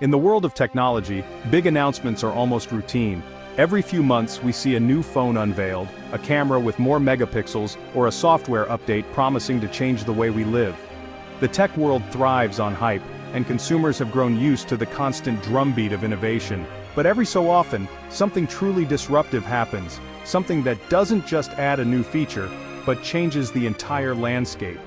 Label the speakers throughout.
Speaker 1: In the world of technology, big announcements are almost routine. Every few months we see a new phone unveiled, a camera with more megapixels, or a software update promising to change the way we live. The tech world thrives on hype, and consumers have grown used to the constant drumbeat of innovation. But every so often, something truly disruptive happens, something that doesn't just add a new feature, but changes the entire landscape.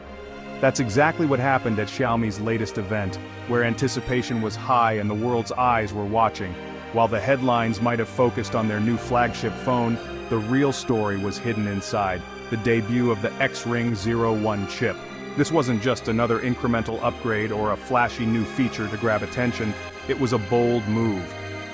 Speaker 1: That's exactly what happened at Xiaomi's latest event, where anticipation was high and the world's eyes were watching. While the headlines might have focused on their new flagship phone, the real story was hidden inside, the debut of the Xring 01 chip. This wasn't just another incremental upgrade or a flashy new feature to grab attention, it was a bold move.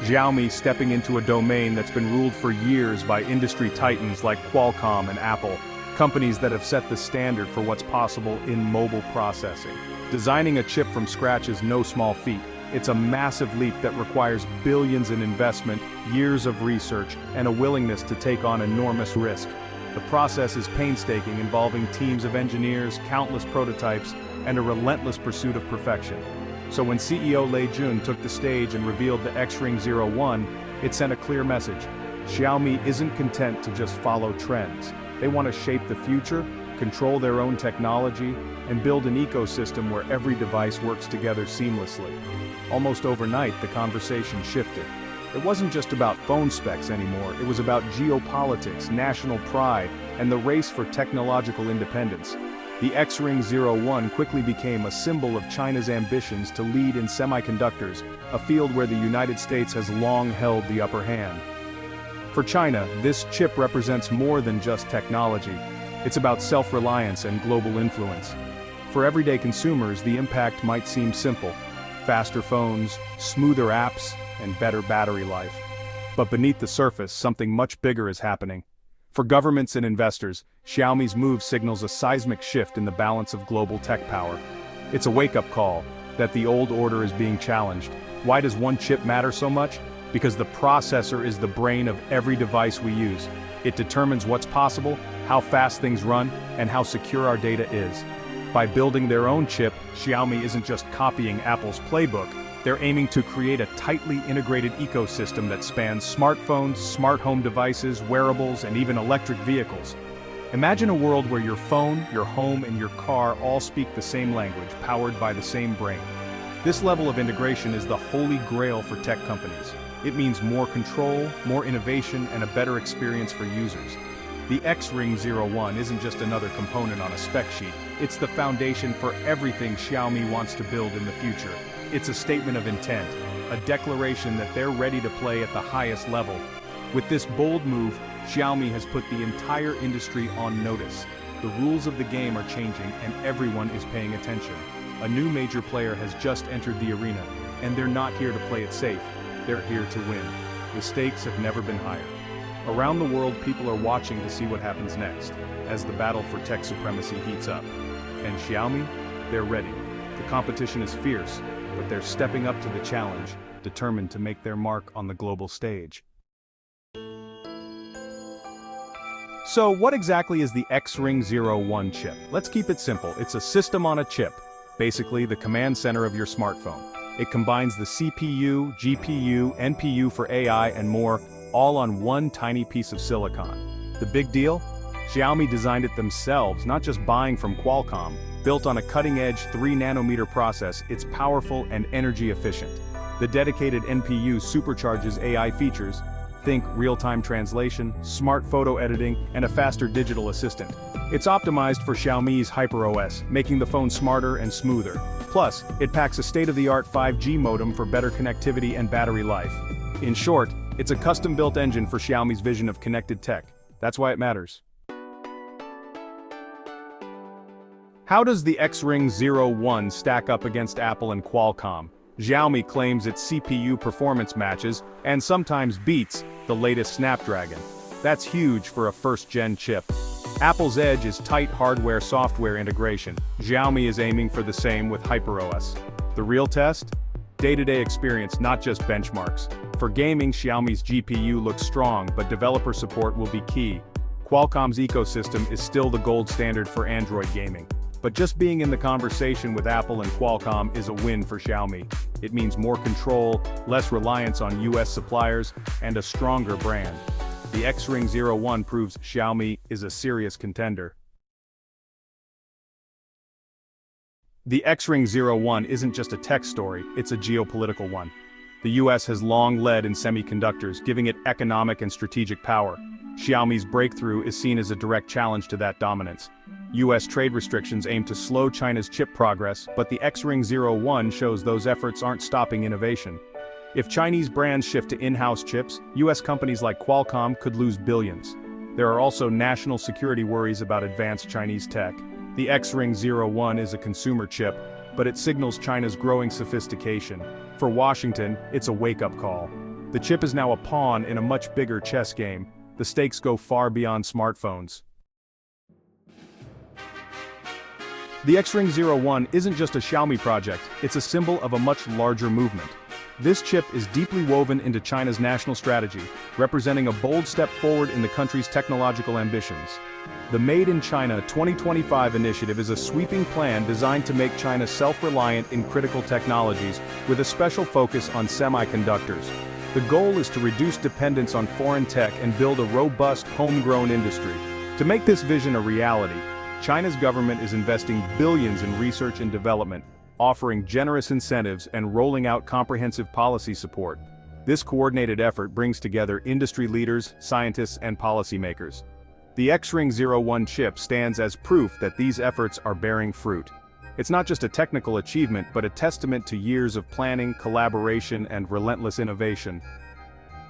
Speaker 1: Xiaomi stepping into a domain that's been ruled for years by industry titans like Qualcomm and Apple, companies that have set the standard for what's possible in mobile processing. Designing a chip from scratch is no small feat. It's a massive leap that requires billions in investment, years of research, and a willingness to take on enormous risk. The process is painstaking, involving teams of engineers, countless prototypes, and a relentless pursuit of perfection. So when CEO Lei Jun took the stage and revealed the Xring 01, it sent a clear message. Xiaomi isn't content to just follow trends. They want to shape the future, control their own technology, and build an ecosystem where every device works together seamlessly. Almost overnight, the conversation shifted. It wasn't just about phone specs anymore, it was about geopolitics, national pride, and the race for technological independence. The Xring 01 quickly became a symbol of China's ambitions to lead in semiconductors, a field where the United States has long held the upper hand. For China, this chip represents more than just technology. It's about self-reliance and global influence. For everyday consumers, the impact might seem simple. Faster phones, smoother apps, and better battery life. But beneath the surface, something much bigger is happening. For governments and investors, Xiaomi's move signals a seismic shift in the balance of global tech power. It's a wake-up call that the old order is being challenged. Why does one chip matter so much? Because the processor is the brain of every device we use. It determines what's possible, how fast things run, and how secure our data is. By building their own chip, Xiaomi isn't just copying Apple's playbook, they're aiming to create a tightly integrated ecosystem that spans smartphones, smart home devices, wearables, and even electric vehicles. Imagine a world where your phone, your home, and your car all speak the same language, powered by the same brain. This level of integration is the holy grail for tech companies. It means more control, more innovation, and a better experience for users. The Xring 01 isn't just another component on a spec sheet, it's the foundation for everything Xiaomi wants to build in the future. It's a statement of intent, a declaration that they're ready to play at the highest level. With this bold move, Xiaomi has put the entire industry on notice. The rules of the game are changing and everyone is paying attention. A new major player has just entered the arena, and they're not here to play it safe. They're here to win. The stakes have never been higher. Around the world, people are watching to see what happens next, as the battle for tech supremacy heats up. And Xiaomi? They're ready. The competition is fierce, but they're stepping up to the challenge, determined to make their mark on the global stage. So what exactly is the Xring 01 chip? Let's keep it simple. It's a system on a chip, basically the command center of your smartphone. It combines the CPU, GPU, NPU for AI, and more, all on one tiny piece of silicon. The big deal? Xiaomi designed it themselves, not just buying from Qualcomm. Built on a cutting-edge 3-nanometer process, it's powerful and energy efficient. The dedicated NPU supercharges AI features. Think real-time translation, smart photo editing, and a faster digital assistant. It's optimized for Xiaomi's HyperOS, making the phone smarter and smoother. Plus, it packs a state-of-the-art 5G modem for better connectivity and battery life. In short, it's a custom-built engine for Xiaomi's vision of connected tech. That's why it matters. How does the Xring 01 stack up against Apple and Qualcomm? Xiaomi claims its CPU performance matches, and sometimes beats, the latest Snapdragon. That's huge for a first-gen chip. Apple's edge is tight hardware-software integration. Xiaomi is aiming for the same with HyperOS. The real test? Day-to-day experience, not just benchmarks. For gaming, Xiaomi's GPU looks strong, but developer support will be key. Qualcomm's ecosystem is still the gold standard for Android gaming. But just being in the conversation with Apple and Qualcomm is a win for Xiaomi. It means more control, less reliance on US suppliers, and a stronger brand. The Xring 01 proves Xiaomi is a serious contender. The Xring 01 isn't just a tech story, it's a geopolitical one. The US has long led in semiconductors, giving it economic and strategic power. Xiaomi's breakthrough is seen as a direct challenge to that dominance. US trade restrictions aim to slow China's chip progress, but the Xring 01 shows those efforts aren't stopping innovation. If Chinese brands shift to in-house chips, US companies like Qualcomm could lose billions. There are also national security worries about advanced Chinese tech. The Xring 01 is a consumer chip, but it signals China's growing sophistication. For Washington, it's a wake-up call. The chip is now a pawn in a much bigger chess game. The stakes go far beyond smartphones. The Xring 01 isn't just a Xiaomi project, it's a symbol of a much larger movement. This chip is deeply woven into China's national strategy, representing a bold step forward in the country's technological ambitions. The Made in China 2025 initiative is a sweeping plan designed to make China self-reliant in critical technologies, with a special focus on semiconductors. The goal is to reduce dependence on foreign tech and build a robust, homegrown industry. To make this vision a reality, China's government is investing billions in research and development, offering generous incentives and rolling out comprehensive policy support. This coordinated effort brings together industry leaders, scientists, and policymakers. The Xring 01 chip stands as proof that these efforts are bearing fruit. It's not just a technical achievement, but a testament to years of planning, collaboration, and relentless innovation.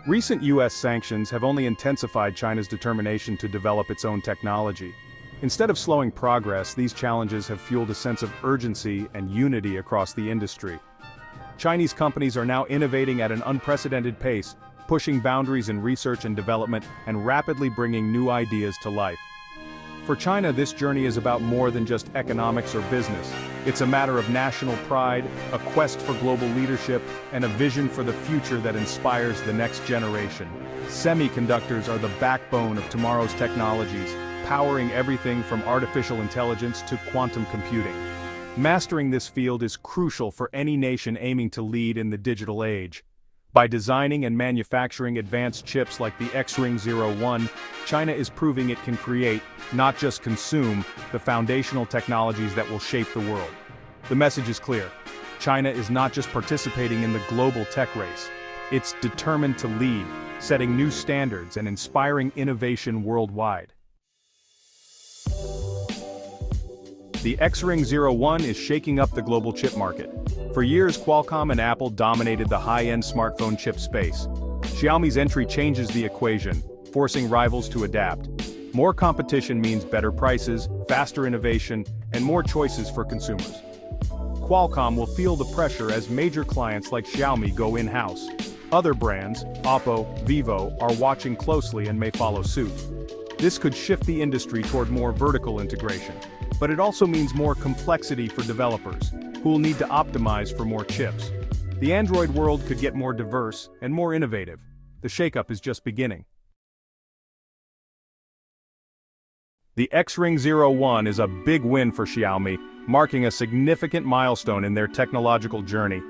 Speaker 1: Recent US sanctions have only intensified China's determination to develop its own technology. Instead of slowing progress, these challenges have fueled a sense of urgency and unity across the industry. Chinese companies are now innovating at an unprecedented pace, pushing boundaries in research and development and rapidly bringing new ideas to life. For China, this journey is about more than just economics or business. It's a matter of national pride, a quest for global leadership, and a vision for the future that inspires the next generation. Semiconductors are the backbone of tomorrow's technologies, powering everything from artificial intelligence to quantum computing. Mastering this field is crucial for any nation aiming to lead in the digital age. By designing and manufacturing advanced chips like the Xring 01, China is proving it can create, not just consume, the foundational technologies that will shape the world. The message is clear. China is not just participating in the global tech race. It's determined to lead, setting new standards and inspiring innovation worldwide. The Xring 01 is shaking up the global chip market. For years, Qualcomm and Apple dominated the high-end smartphone chip space. Xiaomi's entry changes the equation, forcing rivals to adapt. More competition means better prices, faster innovation, and more choices for consumers. Qualcomm will feel the pressure as major clients like Xiaomi go in-house. Other brands, Oppo, Vivo, are watching closely and may follow suit. This could shift the industry toward more vertical integration. But it also means more complexity for developers, who will need to optimize for more chips. The Android world could get more diverse and more innovative. The shakeup is just beginning. The Xring 01 is a big win for Xiaomi, marking a significant milestone in their technological journey.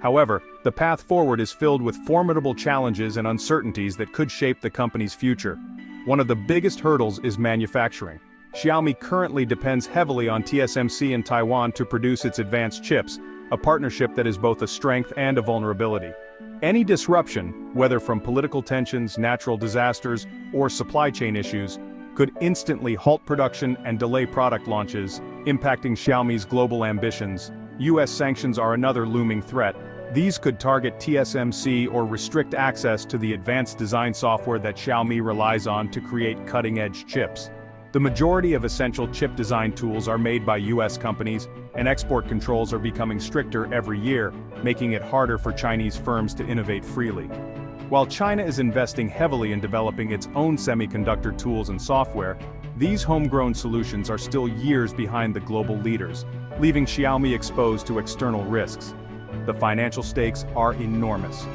Speaker 1: However, the path forward is filled with formidable challenges and uncertainties that could shape the company's future. One of the biggest hurdles is manufacturing. Xiaomi currently depends heavily on TSMC in Taiwan to produce its advanced chips, a partnership that is both a strength and a vulnerability. Any disruption, whether from political tensions, natural disasters, or supply chain issues, could instantly halt production and delay product launches, impacting Xiaomi's global ambitions. US sanctions are another looming threat. These could target TSMC or restrict access to the advanced design software that Xiaomi relies on to create cutting-edge chips. The majority of essential chip design tools are made by US companies, and export controls are becoming stricter every year, making it harder for Chinese firms to innovate freely. While China is investing heavily in developing its own semiconductor tools and software, these homegrown solutions are still years behind the global leaders, leaving Xiaomi exposed to external risks. The financial stakes are enormous.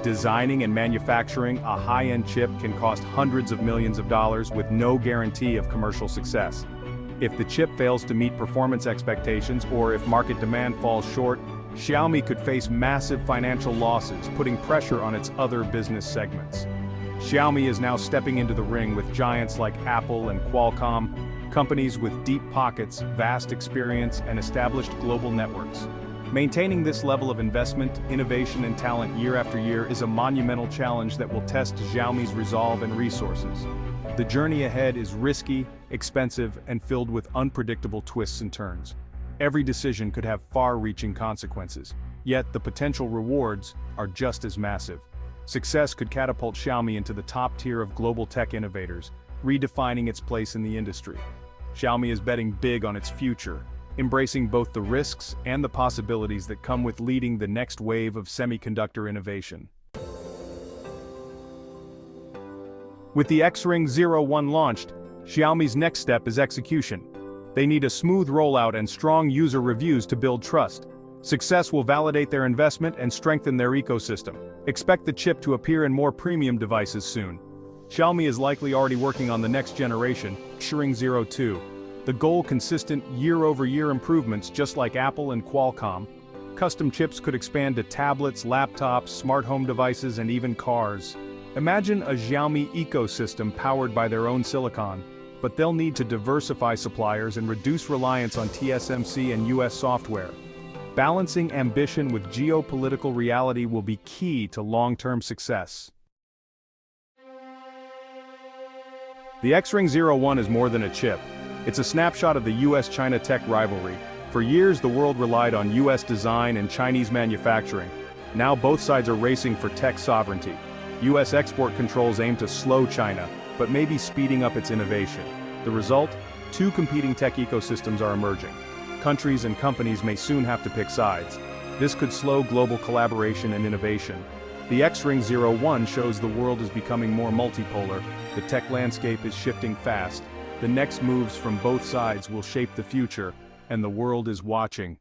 Speaker 1: Designing and manufacturing a high-end chip can cost hundreds of millions of dollars with no guarantee of commercial success. If the chip fails to meet performance expectations or if market demand falls short, Xiaomi could face massive financial losses, putting pressure on its other business segments. Xiaomi is now stepping into the ring with giants like Apple and Qualcomm, companies with deep pockets, vast experience, and established global networks. Maintaining this level of investment, innovation, and talent year after year is a monumental challenge that will test Xiaomi's resolve and resources. The journey ahead is risky, expensive, and filled with unpredictable twists and turns. Every decision could have far-reaching consequences, yet the potential rewards are just as massive. Success could catapult Xiaomi into the top tier of global tech innovators, redefining its place in the industry. Xiaomi is betting big on its future, embracing both the risks and the possibilities that come with leading the next wave of semiconductor innovation. With the Xring 01 launched, Xiaomi's next step is execution. They need a smooth rollout and strong user reviews to build trust. Success will validate their investment and strengthen their ecosystem. Expect the chip to appear in more premium devices soon. Xiaomi is likely already working on the next generation, Xring 02. The goal: consistent year-over-year improvements just like Apple and Qualcomm. Custom chips could expand to tablets, laptops, smart home devices, and even cars. Imagine a Xiaomi ecosystem powered by their own silicon, but they'll need to diversify suppliers and reduce reliance on TSMC and US software. Balancing ambition with geopolitical reality will be key to long-term success. The Xring 01 is more than a chip. It's a snapshot of the US-China tech rivalry. For years, the world relied on US design and Chinese manufacturing. Now both sides are racing for tech sovereignty. US export controls aim to slow China, but may be speeding up its innovation. The result? Two competing tech ecosystems are emerging. Countries and companies may soon have to pick sides. This could slow global collaboration and innovation. The Xring 01 shows the world is becoming more multipolar, the tech landscape is shifting fast, the next moves from both sides will shape the future, and the world is watching.